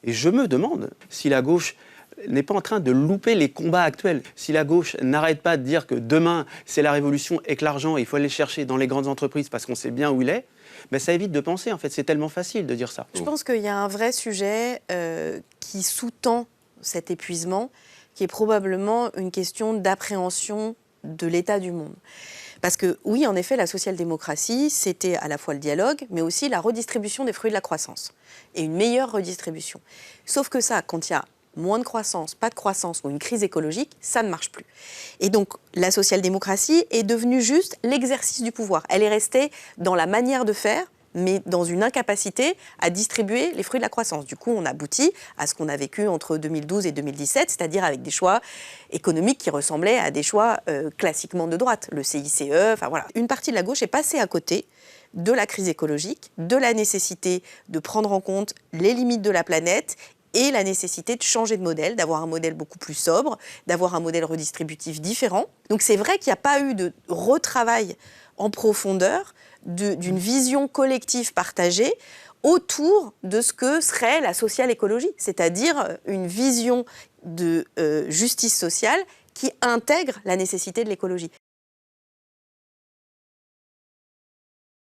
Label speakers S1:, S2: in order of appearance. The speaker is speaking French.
S1: Et je me demande si la gauche n'est pas en train de louper les combats actuels. Si la gauche n'arrête pas de dire que demain, c'est la révolution et que l'argent, il faut aller le chercher dans les grandes entreprises parce qu'on sait bien où il est, ben ça évite de penser, en fait. C'est tellement facile de dire ça.
S2: Je pense qu'il y a un vrai sujet qui sous-tend cet épuisement, qui est probablement une question d'appréhension de l'état du monde. Parce que oui, en effet, la social-démocratie, c'était à la fois le dialogue, mais aussi la redistribution des fruits de la croissance. Et une meilleure redistribution. Sauf que ça, quand il y a moins de croissance, pas de croissance ou une crise écologique, ça ne marche plus. Et donc, la social-démocratie est devenue juste l'exercice du pouvoir. Elle est restée dans la manière de faire, mais dans une incapacité à distribuer les fruits de la croissance. Du coup, on aboutit à ce qu'on a vécu entre 2012 et 2017, c'est-à-dire avec des choix économiques qui ressemblaient à des choix classiquement de droite, le CICE, enfin voilà. Une partie de la gauche est passée à côté de la crise écologique, de la nécessité de prendre en compte les limites de la planète et la nécessité de changer de modèle, d'avoir un modèle beaucoup plus sobre, d'avoir un modèle redistributif différent. Donc c'est vrai qu'il n'y a pas eu de retravail en profondeur d'une vision collective partagée autour de ce que serait la social-écologie, c'est-à-dire une vision de justice sociale qui intègre la nécessité de l'écologie.